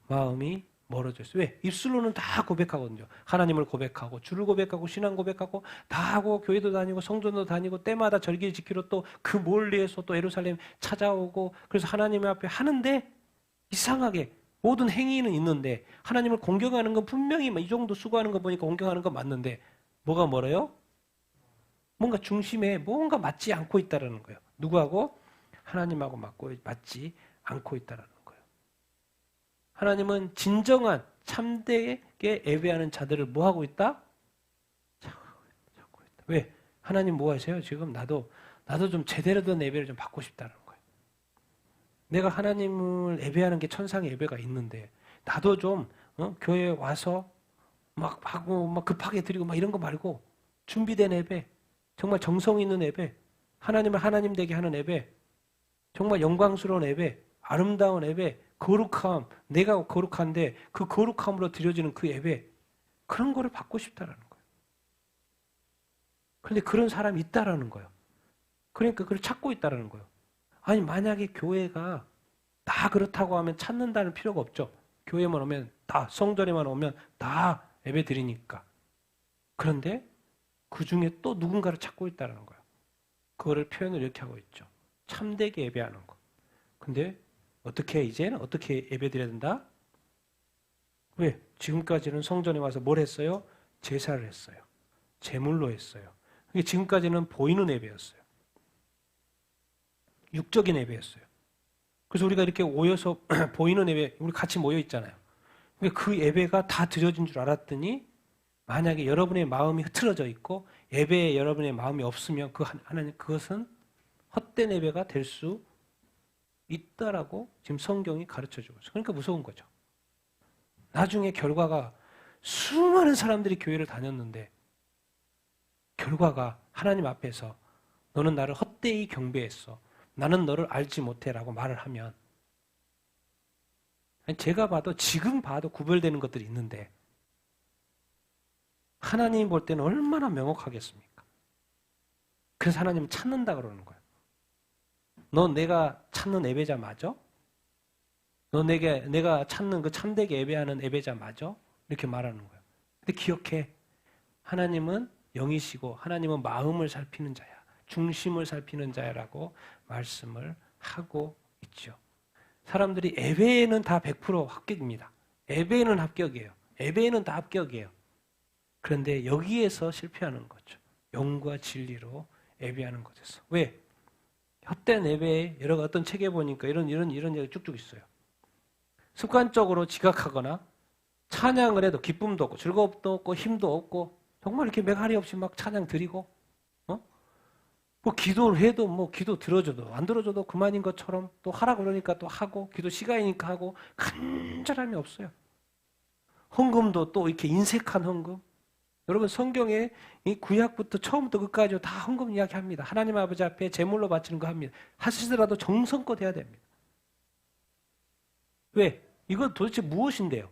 마음이 멀어져 있어요. 왜? 입술로는 다 고백하거든요. 하나님을 고백하고 주를 고백하고 신앙 고백하고 다 하고 교회도 다니고 성전도 다니고 때마다 절기 지키러 또 그 멀리에서 또 예루살렘 찾아오고 그래서 하나님 앞에 하는데 이상하게 모든 행위는 있는데 하나님을 공경하는 건 분명히 이 정도 수고하는 거 보니까 공경하는 건 맞는데 뭐가 멀어요? 뭔가 중심에 뭔가 맞지 않고 있다는 거예요. 누구하고? 하나님하고 맞지 않고 있다는 거예요. 하나님은 진정한 참되게 예배하는 자들을 뭐 하고 있다? 찾고 있다. 왜? 하나님 뭐 하세요? 지금 나도 좀 제대로 된 예배를 좀 받고 싶다는 거예요. 내가 하나님을 예배하는 게 천상의 예배가 있는데 나도 좀 교회에 와서 막 하고 막 급하게 드리고 막 이런 거 말고 준비된 예배, 정말 정성 있는 예배, 하나님을 하나님 되게 하는 예배, 정말 영광스러운 예배, 아름다운 예배, 거룩함, 내가 거룩한데 그 거룩함으로 드려지는 그 예배, 그런 거를 받고 싶다라는 거예요. 그런데 그런 사람이 있다라는 거예요. 그러니까 그걸 찾고 있다라는 거예요. 아니 만약에 교회가 다 그렇다고 하면 찾는다는 필요가 없죠. 교회만 오면 다, 성전에만 오면 다 예배 드리니까. 그런데 그 중에 또 누군가를 찾고 있다는 거예요. 그거를 표현을 이렇게 하고 있죠. 참되게 예배하는 거. 근데 이제는 어떻게 예배드려야 된다? 왜? 지금까지는 성전에 와서 뭘 했어요? 제사를 했어요. 제물로 했어요. 지금까지는 보이는 예배였어요. 육적인 예배였어요. 그래서 우리가 이렇게 모여서 보이는 예배, 우리 같이 모여 있잖아요. 그 예배가 다 드려진 줄 알았더니 만약에 여러분의 마음이 흐트러져 있고 예배에 여러분의 마음이 없으면 하나님 그것은 헛된 예배가 될 수 있다라고 지금 성경이 가르쳐주고 있어요. 그러니까 무서운 거죠. 나중에 결과가 수많은 사람들이 교회를 다녔는데 결과가 하나님 앞에서 너는 나를 헛되이 경배했어. 나는 너를 알지 못해라고 말을 하면 제가 봐도 지금 봐도 구별되는 것들이 있는데 하나님 볼 때는 얼마나 명확하겠습니까? 그래서 하나님은 찾는다 그러는 거예요. 너 내가 찾는 예배자 맞아? 너 내가 찾는 그 참되게 예배하는 예배자 맞아? 이렇게 말하는 거예요. 근데 기억해. 하나님은 영이시고 하나님은 마음을 살피는 자야. 중심을 살피는 자야라고 말씀을 하고 있죠. 사람들이 예배에는 다 100% 합격입니다. 예배에는 합격이에요. 예배에는 다 합격이에요. 그런데 여기에서 실패하는 거죠. 영과 진리로 예배하는 것에서. 왜? 헛된 예배에 여러 어떤 책에 보니까 이런 얘기 쭉쭉 있어요. 습관적으로 지각하거나 찬양을 해도 기쁨도 없고 즐거움도 없고 힘도 없고 정말 이렇게 매갈이 없이 막 찬양 드리고 뭐 기도를 해도 뭐 기도 들어줘도 안 들어줘도 그만인 것처럼 또 하라 그러니까 또 하고 기도 시간이니까 하고 간절함이 없어요. 헌금도 또 이렇게 인색한 헌금. 여러분 성경에 이 구약부터 처음부터 끝까지 다 헌금 이야기합니다. 하나님 아버지 앞에 제물로 바치는 거 합니다. 하시더라도 정성껏 해야 됩니다. 왜? 이건 도대체 무엇인데요?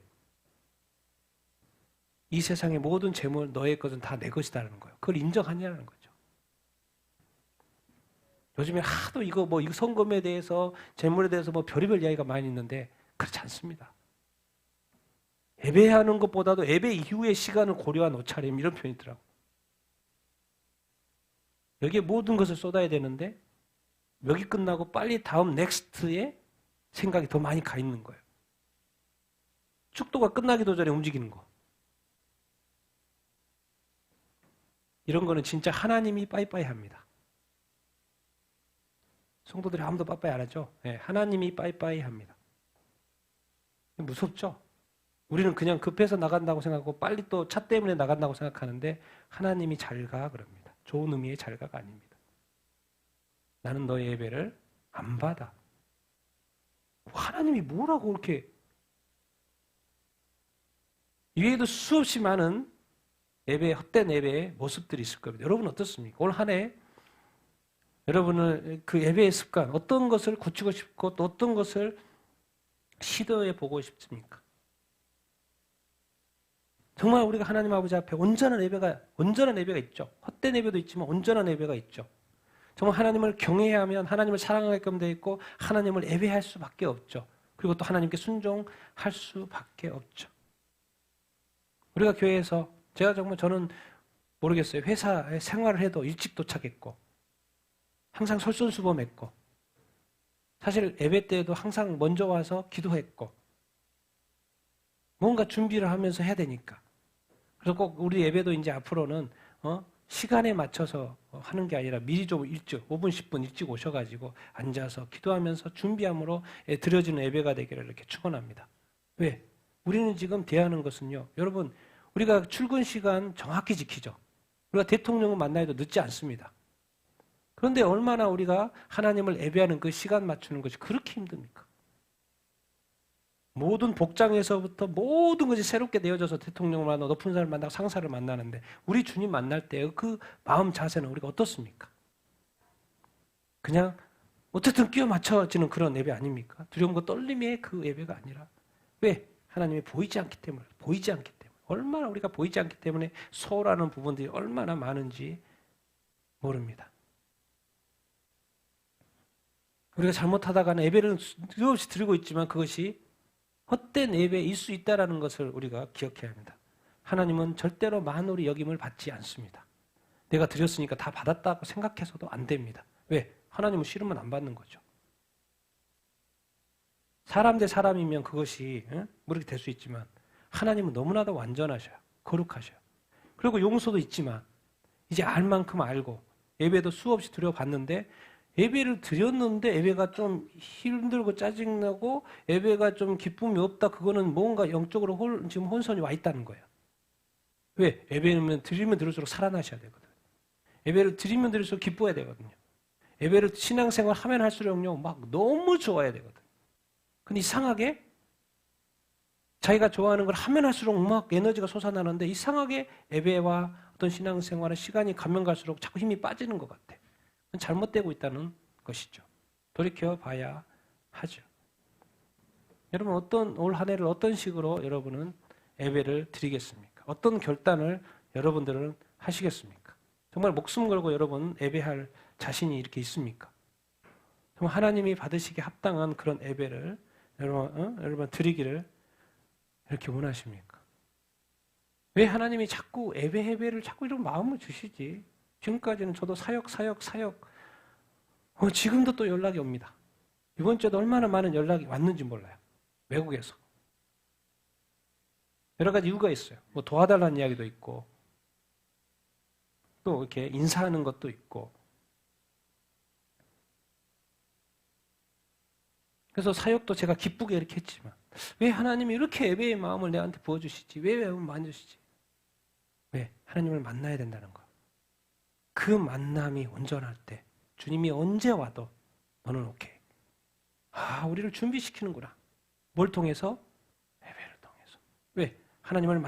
이 세상의 모든 재물 너의 것은 다 내 것이다라는 거예요. 그걸 인정하냐는 거죠. 요즘에 하도 이거 성금에 대해서 재물에 대해서 별의별 이야기가 많이 있는데 그렇지 않습니다. 예배하는 것보다도 예배 이후의 시간을 고려한 옷차림 이런 표현이 있더라고요. 여기에 모든 것을 쏟아야 되는데 여기 끝나고 빨리 다음 넥스트에 생각이 더 많이 가 있는 거예요. 축도가 끝나기도 전에 움직이는 거. 이런 거는 진짜 하나님이 빠이빠이 합니다. 성도들이 아무도 빠이빠이 안 하죠? 네, 하나님이 빠이빠이 합니다. 무섭죠? 우리는 그냥 급해서 나간다고 생각하고 빨리 또 차 때문에 나간다고 생각하는데 하나님이 잘 가 그럽니다. 좋은 의미의 잘 가가 아닙니다. 나는 너의 예배를 안 받아. 하나님이 뭐라고 그렇게 이외에도 수없이 많은 예배, 헛된 예배의 모습들이 있을 겁니다. 여러분 어떻습니까? 올 한 해 여러분은 그 예배의 습관 어떤 것을 고치고 싶고 또 어떤 것을 시도해 보고 싶습니까? 정말 우리가 하나님 아버지 앞에 온전한 예배가 있죠. 헛된 예배도 있지만 온전한 예배가 있죠. 정말 하나님을 경외해야 하면 하나님을 사랑하게끔 되어 있고 하나님을 예배할 수밖에 없죠. 그리고 또 하나님께 순종할 수밖에 없죠. 우리가 교회에서 저는 모르겠어요. 회사에 생활을 해도 일찍 도착했고 항상 솔선수범했고 사실 예배 때에도 항상 먼저 와서 기도했고 뭔가 준비를 하면서 해야 되니까 그래서 꼭 우리 예배도 이제 앞으로는 시간에 맞춰서 하는 게 아니라 미리 좀 일찍 5분 10분 일찍 오셔가지고 앉아서 기도하면서 준비함으로 드려지는 예배가 되기를 이렇게 축원합니다. 왜? 우리는 지금 대하는 것은요. 여러분 우리가 출근 시간 정확히 지키죠. 우리가 대통령을 만나도 늦지 않습니다. 그런데 얼마나 우리가 하나님을 예배하는 그 시간 맞추는 것이 그렇게 힘듭니까? 모든 복장에서부터 모든 것이 새롭게 되어져서 대통령을 만나고 높은 사람을 만나고 상사를 만나는데 우리 주님 만날 때 그 마음 자세는 우리가 어떻습니까? 그냥 어쨌든 끼워 맞춰지는 그런 예배 아닙니까? 두려움과 떨림의 그 예배가 아니라 왜? 하나님이 보이지 않기 때문에 얼마나 우리가 보이지 않기 때문에 소홀하는 부분들이 얼마나 많은지 모릅니다. 우리가 잘못하다가는 예배를 수없이 드리고 있지만 그것이 헛된 예배일 수 있다는 것을 우리가 기억해야 합니다. 하나님은 절대로 만홀히 여김을 받지 않습니다. 내가 드렸으니까 다 받았다고 생각해서도 안 됩니다. 왜? 하나님은 싫으면 안 받는 거죠. 사람 대 사람이면 그것이 모르게 될 수 있지만 하나님은 너무나도 완전하셔요. 거룩하셔요. 그리고 용서도 있지만 이제 알 만큼 알고 예배도 수없이 드려봤는데 예배를 드렸는데 예배가 좀 힘들고 짜증나고 예배가 좀 기쁨이 없다. 그거는 뭔가 영적으로 지금 혼선이 와 있다는 거예요. 왜? 예배는 드리면 들을수록 살아나셔야 되거든요. 예배를 드리면 드릴수록 기뻐야 되거든요. 예배를 신앙생활 하면 할수록요 막 너무 좋아야 되거든요. 근데 이상하게 자기가 좋아하는 걸 하면 할수록 막 에너지가 솟아나는데 이상하게 예배와 어떤 신앙생활의 시간이 가면 갈수록 자꾸 힘이 빠지는 것 같아. 잘못되고 있다는 것이죠. 돌이켜봐야 하죠. 여러분 올 한 해를 어떤 식으로 여러분은 예배를 드리겠습니까? 어떤 결단을 여러분들은 하시겠습니까? 정말 목숨 걸고 여러분 예배할 자신이 이렇게 있습니까? 정말 하나님이 받으시기에 합당한 그런 예배를 여러분 드리기를 이렇게 원하십니까? 왜 하나님이 자꾸 예배를 자꾸 이런 마음을 주시지? 지금까지는 저도 사역. 지금도 또 연락이 옵니다. 이번 주에도 얼마나 많은 연락이 왔는지 몰라요. 외국에서. 여러 가지 이유가 있어요. 뭐 도와달라는 이야기도 있고, 또 이렇게 인사하는 것도 있고. 그래서 사역도 제가 기쁘게 이렇게 했지만, 왜 하나님이 이렇게 예배의 마음을 내한테 부어주시지? 왜 만져주시지? 왜? 하나님을 만나야 된다는 거. 그 만남이 온전할 때 주님이 언제 와도 너는 오케이. 우리를 준비시키는구나. 뭘 통해서? 예배를 통해서. 왜? 하나님을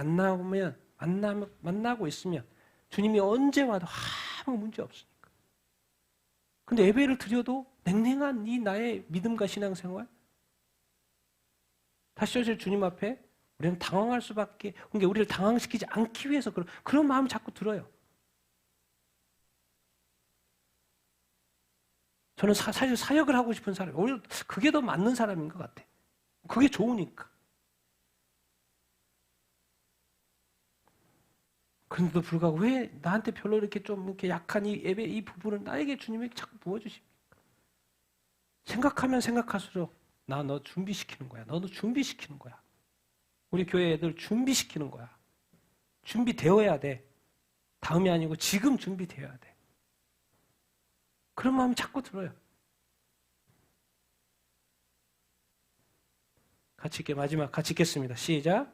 만나고 있으면 주님이 언제 와도 아무 문제 없으니까. 근데 예배를 드려도 냉랭한 이 나의 믿음과 신앙생활? 다시 오실 주님 앞에 우리는 당황할 수밖에, 그러니까 우리를 당황시키지 않기 위해서 그런 마음이 자꾸 들어요. 저는 사실 사역을 하고 싶은 사람이 오히려 그게 더 맞는 사람인 것 같아. 그게 좋으니까. 그런데도 불구하고 왜 나한테 별로 이렇게 좀 이렇게 약한 이 예배 이 부분을 나에게 주님이 자꾸 부어주십니까? 생각하면 생각할수록 너 준비시키는 거야. 너도 준비시키는 거야. 우리 교회 애들 준비시키는 거야. 준비되어야 돼. 다음이 아니고 지금 준비되어야 돼. 그런 마음이 자꾸 들어요. 같이 읽겠습니다. 시작.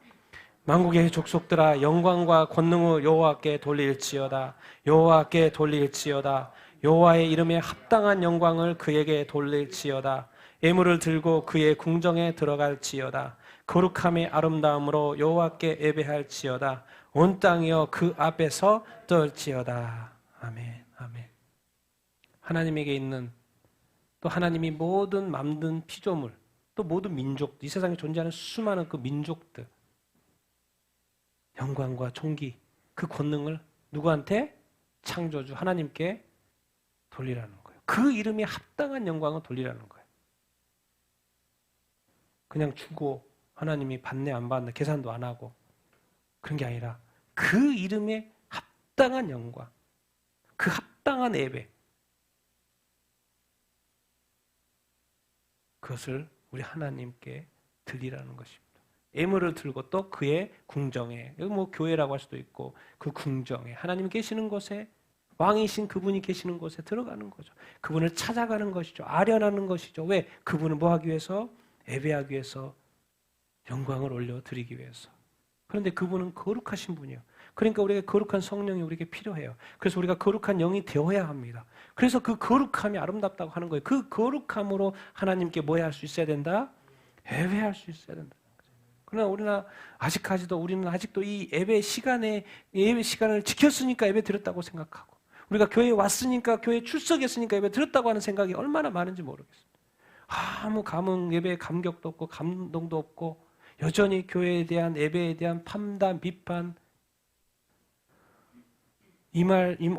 만국의 족속들아 영광과 권능을 여호와께 돌릴지어다. 여호와께 돌릴지어다. 여호와의 이름에 합당한 영광을 그에게 돌릴지어다. 예물을 들고 그의 궁정에 들어갈지어다. 거룩함의 아름다움으로 여호와께 예배할지어다. 온 땅이여 그 앞에서 떨지어다. 아멘. 아멘. 하나님에게 있는 또 하나님이 모든 만든 피조물 또 모든 민족, 이 세상에 존재하는 수많은 그 민족들 영광과 존귀, 그 권능을 누구한테? 창조주 하나님께 돌리라는 거예요. 그 이름에 합당한 영광을 돌리라는 거예요. 그냥 주고 하나님이 받네 안 받네 계산도 안 하고 그런 게 아니라 그 이름에 합당한 영광, 그 합당한 예배, 그것을 우리 하나님께 드리라는 것입니다. 예물을 들고 또 그의 궁정에, 여기 뭐 교회라고 할 수도 있고 그 궁정에 하나님 계시는 곳에 왕이신 그분이 계시는 곳에 들어가는 거죠. 그분을 찾아가는 것이죠. 아련하는 것이죠. 왜? 그분을 뭐 하기 위해서? 예배하기 위해서, 영광을 올려드리기 위해서. 그런데 그분은 거룩하신 분이에요. 그러니까 우리가 거룩한 성령이 우리에게 필요해요. 그래서 우리가 거룩한 영이 되어야 합니다. 그래서 그 거룩함이 아름답다고 하는 거예요. 그 거룩함으로 하나님께 뭐 할 수 있어야 된다? 예배할 수 있어야 된다. 그러나 우리는 아직도 이 예배 시간을 지켰으니까 예배 드렸다고 생각하고, 우리가 교회에 왔으니까, 교회에 출석했으니까 예배 드렸다고 하는 생각이 얼마나 많은지 모르겠습니다. 아무 예배에 감격도 없고 감동도 없고 여전히 교회에 대한 예배에 대한 판단, 비판,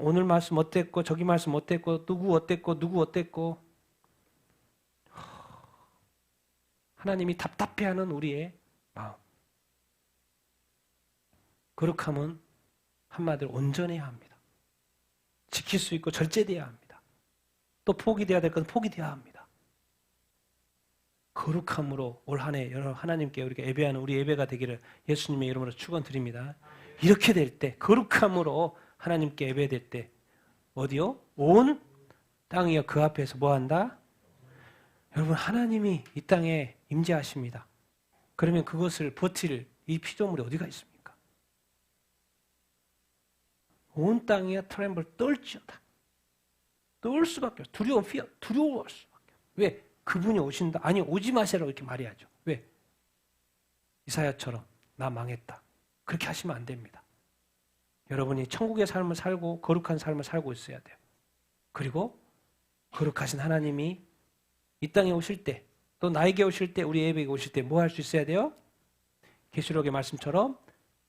오늘 말씀 어땠고 저기 말씀 어땠고 누구 어땠고 하나님이 답답해하는 우리의 마음. 거룩함은 한마디로 온전해야 합니다. 지킬 수 있고 절제돼야 합니다. 또 포기돼야 될 건 포기돼야 합니다. 거룩함으로 올 한 해 여러분 하나님께 우리가 예배하는 우리 예배가 되기를 예수님의 이름으로 축원드립니다. 이렇게 될 때 거룩함으로 하나님께 예배될 때 어디요? 온 땅이여 그 앞에서 뭐한다? 여러분 하나님이 이 땅에 임재하십니다. 그러면 그것을 버틸 이 피조물이 어디가 있습니까? 온 땅이여 트렘블 떨지어다. 떨 수밖에 없어. 두려워할 수밖에 없어. 왜? 그분이 오신다. 아니 오지 마세라고 이렇게 말해야죠. 왜? 이사야처럼 나 망했다. 그렇게 하시면 안 됩니다. 여러분이 천국의 삶을 살고 거룩한 삶을 살고 있어야 돼요. 그리고 거룩하신 하나님이 이 땅에 오실 때 또 나에게 오실 때 우리 예배에 오실 때 뭐 할 수 있어야 돼요? 계시록의 말씀처럼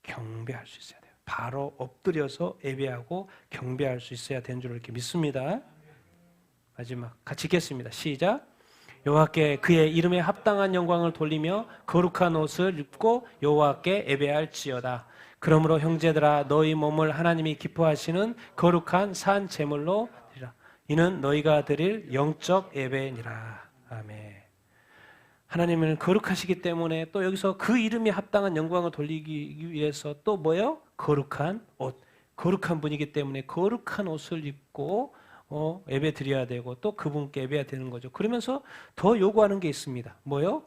경배할 수 있어야 돼요. 바로 엎드려서 예배하고 경배할 수 있어야 되는 줄 이렇게 믿습니다. 마지막 같이 읽겠습니다. 시작. 여호와께 그의 이름에 합당한 영광을 돌리며 거룩한 옷을 입고 여호와께 예배할지어다. 그러므로 형제들아 너희 몸을 하나님이 기뻐하시는 거룩한 산 제물로 드리라. 이는 너희가 드릴 영적 예배니라. 아멘. 하나님은 거룩하시기 때문에 또 여기서 그 이름에 합당한 영광을 돌리기 위해서 또 뭐예요? 거룩한 옷. 거룩한 분이기 때문에 거룩한 옷을 입고 예배 드려야 되고 또 그분께 예배해야 되는 거죠. 그러면서 더 요구하는 게 있습니다. 뭐요?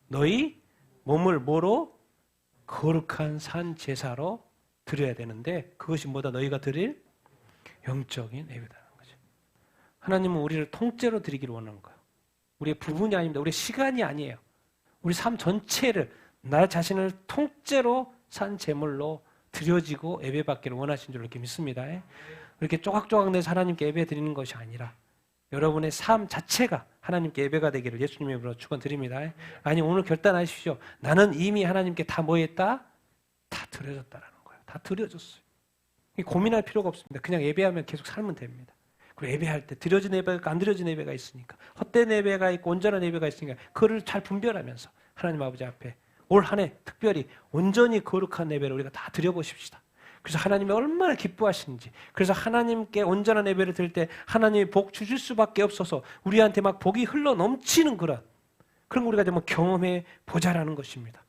너희 몸을 뭐로? 거룩한 산 제사로 드려야 되는데 그것이 뭐다? 너희가 드릴 영적인 예배다는 거죠. 하나님은 우리를 통째로 드리기를 원하는 거예요. 우리의 부분이 아닙니다. 우리의 시간이 아니에요. 우리 삶 전체를 나 자신을 통째로 산 제물로 드려지고 예배받기를 원하신 줄 이렇게 믿습니다. 이렇게 쪼각쪼각 내서 하나님께 예배 드리는 것이 아니라 여러분의 삶 자체가 하나님께 예배가 되기를 예수님의 이름으로 축원드립니다. 아니 오늘 결단하십시오. 나는 이미 하나님께 다 뭐 했다? 다 드려졌다라는 거예요. 다 드려졌어요. 고민할 필요가 없습니다. 그냥 예배하면 계속 살면 됩니다. 그리고 예배할 때 드려진 예배가 안 드려진 예배가 있으니까 헛된 예배가 있고 온전한 예배가 있으니까 그거를 잘 분별하면서 하나님 아버지 앞에 올 한 해 특별히 온전히 거룩한 예배를 우리가 다 드려보십시다. 그래서 하나님이 얼마나 기뻐하시는지 그래서 하나님께 온전한 예배를 드릴 때 하나님이 복 주실 수밖에 없어서 우리한테 막 복이 흘러 넘치는 그런 거 우리가 좀 경험해 보자라는 것입니다.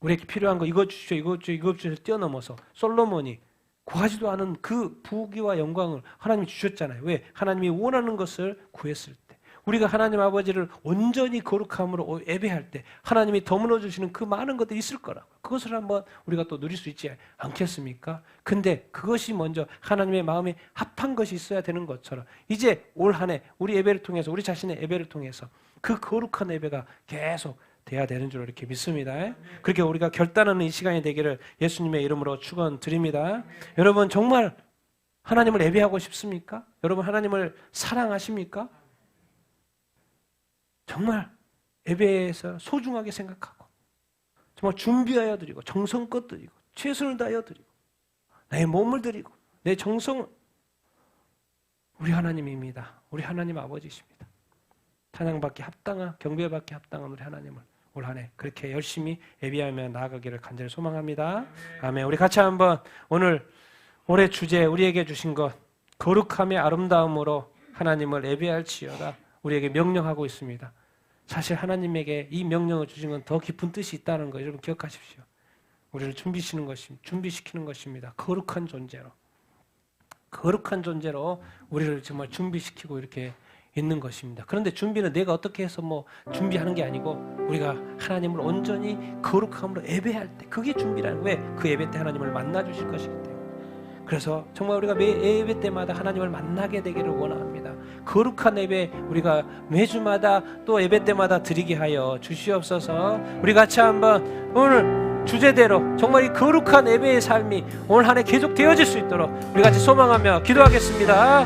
우리에게 필요한 거 이거 주시오 이거 주시오 이거 주시오 뛰어넘어서 솔로몬이 구하지도 않은 그 부귀와 영광을 하나님이 주셨잖아요. 왜? 하나님이 원하는 것을 구했을 때 우리가 하나님 아버지를 온전히 거룩함으로 예배할 때 하나님이 더물어 주시는 그 많은 것들이 있을 거라고. 그것을 한번 우리가 또 누릴 수 있지 않겠습니까? 근데 그것이 먼저 하나님의 마음에 합한 것이 있어야 되는 것처럼 이제 올 한 해 우리 예배를 통해서 우리 자신의 예배를 통해서 그 거룩한 예배가 계속 돼야 되는 줄 이렇게 믿습니다. 그렇게 우리가 결단하는 이 시간이 되기를 예수님의 이름으로 축원드립니다. 여러분 정말 하나님을 예배하고 싶습니까? 여러분 하나님을 사랑하십니까? 정말 예배에서 소중하게 생각하고 정말 준비하여 드리고 정성껏 드리고 최선을 다하여 드리고 내 몸을 드리고 내 정성을 우리 하나님입니다. 우리 하나님 아버지십니다. 찬양받기 합당한 경배받기 합당한 우리 하나님을 올 한 해 그렇게 열심히 예배하며 나아가기를 간절히 소망합니다. 아멘. 우리 같이 한번 오늘 올해 주제 우리에게 주신 것 거룩함의 아름다움으로 하나님을 예배할지어다 우리에게 명령하고 있습니다. 사실 하나님에게 이 명령을 주신 건 더 깊은 뜻이 있다는 거 여러분 기억하십시오. 우리를 준비시키는 것입니다. 거룩한 존재로 우리를 정말 준비시키고 이렇게 있는 것입니다. 그런데 준비는 내가 어떻게 해서 뭐 준비하는 게 아니고 우리가 하나님을 온전히 거룩함으로 예배할 때 그게 준비라는 왜? 그 예배 때 하나님을 만나 주실 것이기 때문에 그래서 정말 우리가 매 예배 때마다 하나님을 만나게 되기를 원합니다. 거룩한 예배 우리가 매주마다 또 예배 때마다 드리게 하여 주시옵소서. 우리 같이 한번 오늘 주제대로 정말 이 거룩한 예배의 삶이 오늘 한 해 계속 되어질 수 있도록 우리 같이 소망하며 기도하겠습니다.